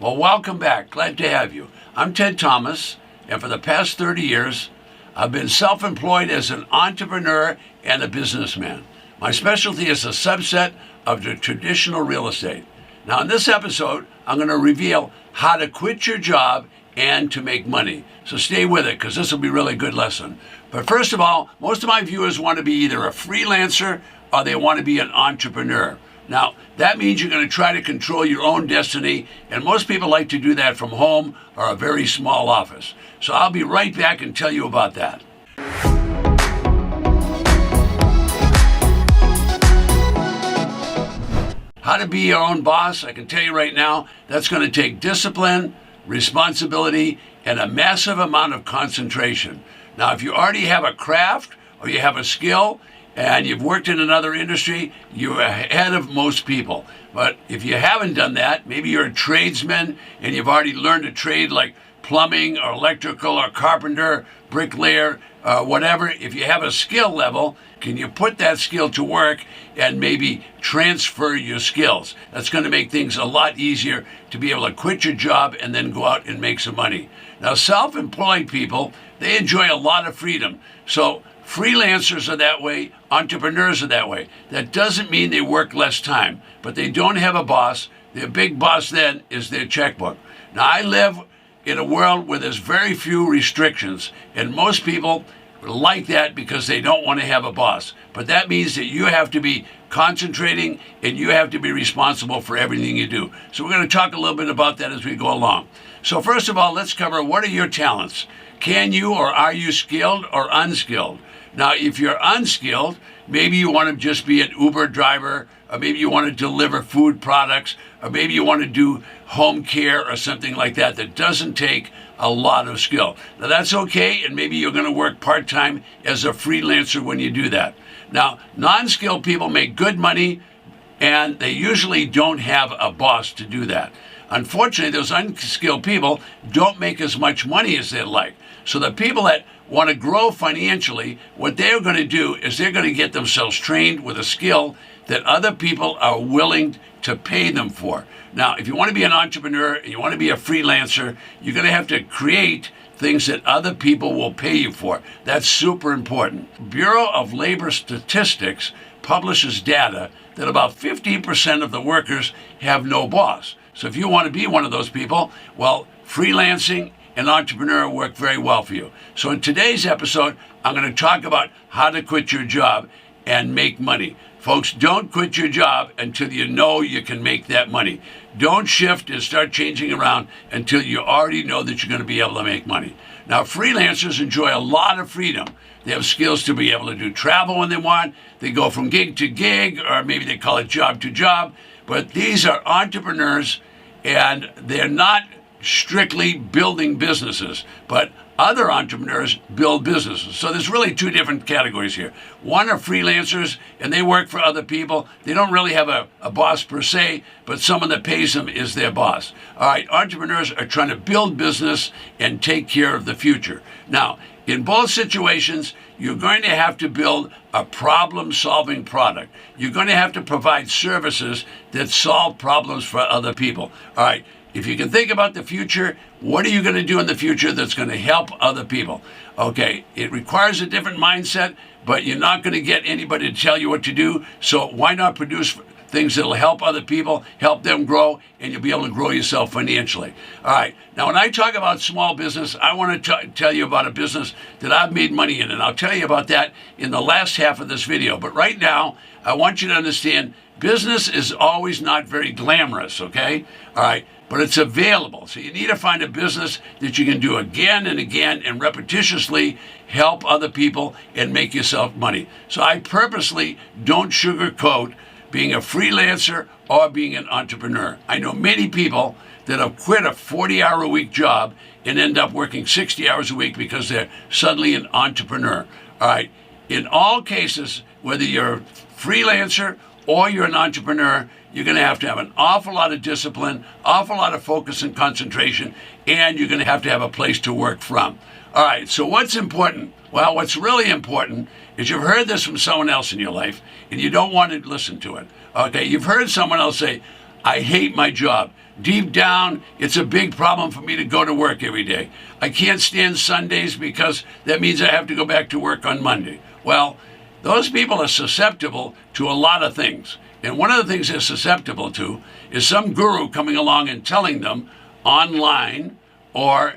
Well, welcome back. Glad to have you. I'm Ted Thomas, and for the past 30 years, I've been self-employed as an entrepreneur and a businessman. My specialty is a subset of the traditional real estate. Now, in this episode, I'm going to reveal how to quit your job and to make money. So stay with it, because this will be a really good lesson. But first of all, most of my viewers want to be either a freelancer or they want to be an entrepreneur. Now, that means you're going to try to control your own destiny, and most people like to do that from home or a very small office. So I'll be right back and tell you about that. How to be your own boss, I can tell you right now, that's going to take discipline, responsibility, and a massive amount of concentration. Now, if you already have a craft or you have a skill, and you've worked in another industry, you're ahead of most people. But if you haven't done that, maybe you're a tradesman and you've already learned a trade like plumbing or electrical or carpenter, bricklayer, whatever. If you have a skill level, can you put that skill to work and maybe transfer your skills? That's going to make things a lot easier to be able to quit your job and then go out and make some money. Now, self-employed people, they enjoy a lot of freedom. So freelancers are that way, entrepreneurs are that way. That doesn't mean they work less time, but they don't have a boss. Their big boss then is their checkbook. Now, I live in a world where there's very few restrictions, and most people like that because they don't want to have a boss. But that means that you have to be concentrating and you have to be responsible for everything you do. So we're going to talk a little bit about that as we go along. So first of all, let's cover what are your talents. Can you or are you skilled or unskilled? Now, if you're unskilled, maybe you want to just be an Uber driver, or maybe you want to deliver food products, or maybe you want to do home care or something like that that doesn't take a lot of skill. Now, that's okay, and maybe you're going to work part-time as a freelancer when you do that. Now, non-skilled people make good money, and they usually don't have a boss to do that. Unfortunately, those unskilled people don't make as much money as they'd like. So the people that want to grow financially, what they're going to do is they're going to get themselves trained with a skill that other people are willing to pay them for. Now, if you want to be an entrepreneur, and you want to be a freelancer, you're going to have to create things that other people will pay you for. That's super important. Bureau of Labor Statistics publishes data that about 15% of the workers have no boss. So if you want to be one of those people, well, freelancing and entrepreneur work very well for you. So in today's episode, I'm going to talk about how to quit your job and make money. Folks, don't quit your job until you know you can make that money. Don't shift and start changing around until you already know that you're going to be able to make money. Now, freelancers enjoy a lot of freedom. They have skills to be able to do travel when they want. They go from gig to gig, or maybe they call it job to job. But these are entrepreneurs, and they're not strictly building businesses, but other entrepreneurs build businesses. So there's really two different categories here. One are freelancers, and they work for other people. They don't really have a boss per se, but someone that pays them is their boss. All right, entrepreneurs are trying to build business and take care of the future. Now, in both situations, you're going to have to build a problem-solving product. You're going to have to provide services that solve problems for other people. All right, if you can think about the future, what are you going to do in the future that's going to help other people? Okay, it requires a different mindset, but you're not going to get anybody to tell you what to do, so why not produce things that'll help other people, help them grow, and you'll be able to grow yourself financially. All right, now when I talk about small business, I want to tell you about a business that I've made money in, and I'll tell you about that in the last half of this video. But right now, I want you to understand business is always not very glamorous, okay? All right, but it's available. So you need to find a business that you can do again and again and repetitiously help other people and make yourself money. So I purposely don't sugarcoat being a freelancer or being an entrepreneur. I know many people that have quit a 40-hour-a-week job and end up working 60 hours a week because they're suddenly an entrepreneur. All right, in all cases, whether you're a freelancer or you're an entrepreneur, you're going to have an awful lot of discipline, awful lot of focus and concentration, and you're going to have a place to work from. All right, so what's important? Well, what's really important is you've heard this from someone else in your life, and you don't want to listen to it. Okay, you've heard someone else say, I hate my job. deep down, it's a big problem for me to go to work every day. I can't stand Sundays because that means I have to go back to work on Monday. Well, those people are susceptible to a lot of things. And one of the things they're susceptible to is some guru coming along and telling them online or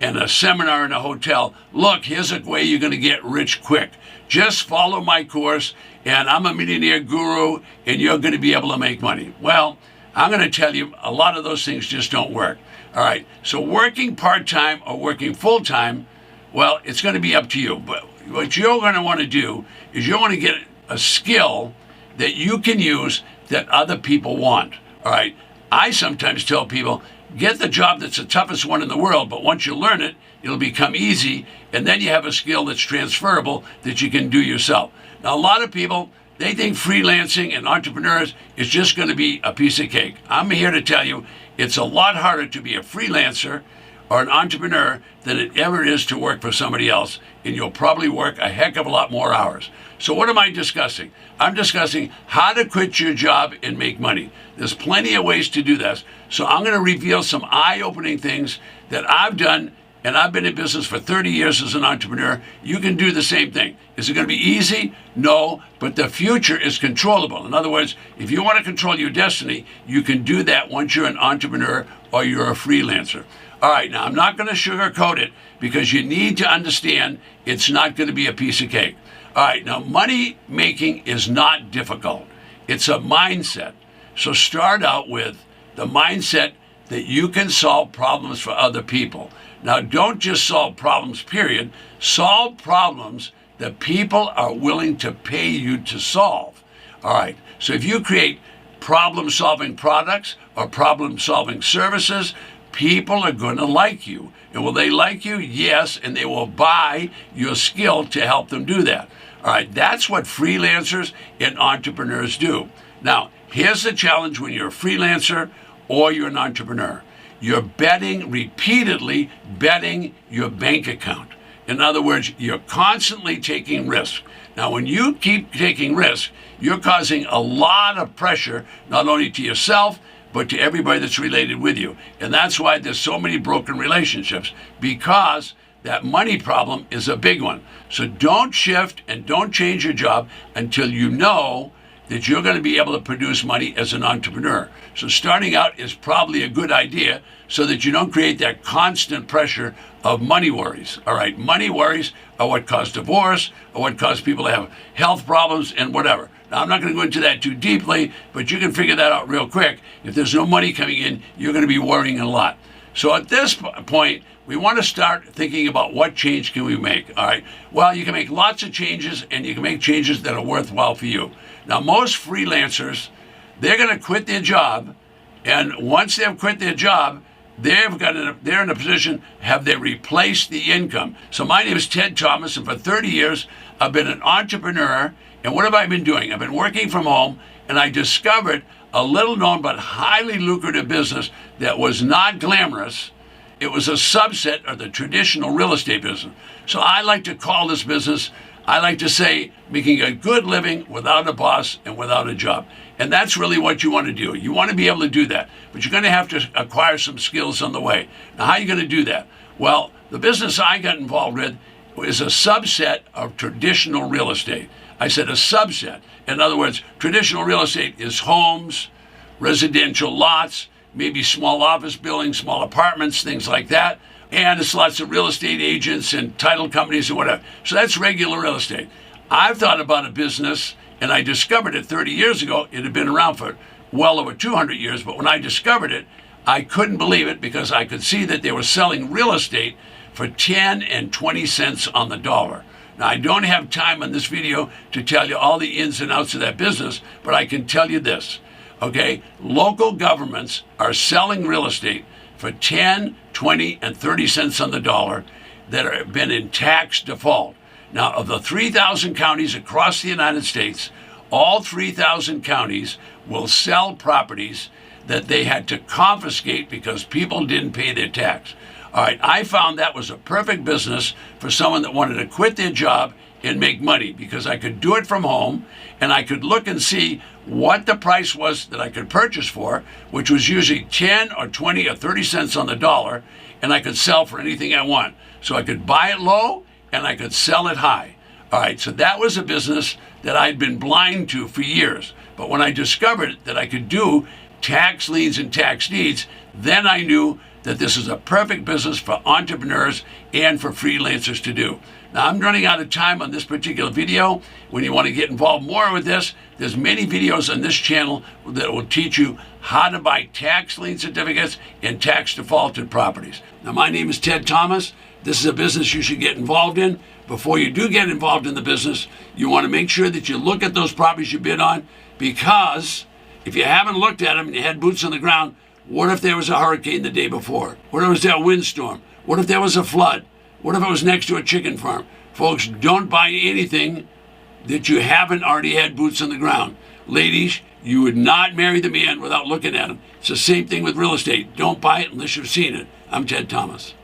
in a seminar in a hotel, look, here's a way you're going to get rich quick. Just follow my course, and I'm a millionaire guru, and you're going to be able to make money. Well, I'm going to tell you, a lot of those things just don't work. All right, so working part-time or working full-time, well, it's going to be up to you. But what you're going to want to do is you want to get a skill that you can use that other people want. All right, I sometimes tell people, get the job that's the toughest one in the world, but once you learn it, it'll become easy, and then you have a skill that's transferable that you can do yourself. Now, a lot of people, they think freelancing and entrepreneurs is just going to be a piece of cake. I'm here to tell you it's a lot harder to be a freelancer or an entrepreneur than it ever is to work for somebody else, and you'll probably work a heck of a lot more hours. So what am I discussing? I'm discussing how to quit your job and make money. There's plenty of ways to do this. So I'm going to reveal some eye-opening things that I've done, and I've been in business for 30 years as an entrepreneur. You can do the same thing. Is it going to be easy? No, but the future is controllable. In other words, if you want to control your destiny, you can do that once you're an entrepreneur or you're a freelancer. All right, now I'm not going to sugarcoat it because you need to understand it's not going to be a piece of cake. All right, now money making is not difficult. It's a mindset. So start out with the mindset that you can solve problems for other people. Now, don't just solve problems, period. Solve problems that people are willing to pay you to solve. All right, so if you create problem-solving products or problem-solving services, people are going to like you. And will they like you? Yes, and they will buy your skill to help them do that. All right, that's what freelancers and entrepreneurs do. Now, here's the challenge when you're a freelancer or you're an entrepreneur. You're repeatedly betting your bank account. In other words, you're constantly taking risk. Now, when you keep taking risk, you're causing a lot of pressure, not only to yourself, but to everybody that's related with you. And that's why there's so many broken relationships, because that money problem is a big one. So don't shift and don't change your job until you know that you're going to be able to produce money as an entrepreneur. So starting out is probably a good idea so that you don't create that constant pressure of money worries. All right, money worries are what cause divorce, or what cause people to have health problems and whatever. Now, I'm not going to go into that too deeply, but you can figure that out real quick. If there's no money coming in, you're going to be worrying a lot. So at this point, we want to start thinking about what change can we make, all right? Well, you can make lots of changes, and you can make changes that are worthwhile for you. Now, most freelancers, they're going to quit their job, and once they've quit their job, they're in a position, have they replaced the income? So my name is Ted Thomas, and for 30 years, I've been an entrepreneur, and what have I been doing? I've been working from home, and I discovered a little-known but highly lucrative business that was not glamorous. It was a subset of the traditional real estate business. So I like to call this business, I like to say, making a good living without a boss and without a job. And that's really what you want to do. You want to be able to do that, but you're going to have to acquire some skills on the way. Now, how are you going to do that? Well, the business I got involved with is a subset of traditional real estate. I said a subset. In other words, traditional real estate is homes, residential lots, maybe small office buildings, small apartments, things like that. And it's lots of real estate agents and title companies and whatever. So that's regular real estate. I've thought about a business, and I discovered it 30 years ago. It had been around for well over 200 years, but when I discovered it, I couldn't believe it because I could see that they were selling real estate for 10 and 20 cents on the dollar. Now, I don't have time on this video to tell you all the ins and outs of that business, but I can tell you this, okay? Local governments are selling real estate for 10, 20, and 30 cents on the dollar that have been in tax default. Now, of the 3,000 counties across the United States, all 3,000 counties will sell properties that they had to confiscate because people didn't pay their tax. All right, I found that was a perfect business for someone that wanted to quit their job and make money because I could do it from home and I could look and see what the price was that I could purchase for, which was usually 10 or 20 or 30 cents on the dollar, and I could sell for anything I want. So I could buy it low and I could sell it high. All right, so that was a business that I'd been blind to for years. But when I discovered that I could do tax liens and tax deeds, then I knew that this is a perfect business for entrepreneurs and for freelancers to do. Now, I'm running out of time on this particular video. When you want to get involved more with this, there's many videos on this channel that will teach you how to buy tax lien certificates and tax defaulted properties. Now, my name is Ted Thomas. This is a business you should get involved in. Before you do get involved in the business, you want to make sure that you look at those properties you bid on, because if you haven't looked at them and you had boots on the ground, what if there was a hurricane the day before? What if there was a windstorm? What if there was a flood? What if it was next to a chicken farm? Folks, don't buy anything that you haven't already had boots on the ground. Ladies, you would not marry the man without looking at him. It's the same thing with real estate. Don't buy it unless you've seen it. I'm Ted Thomas.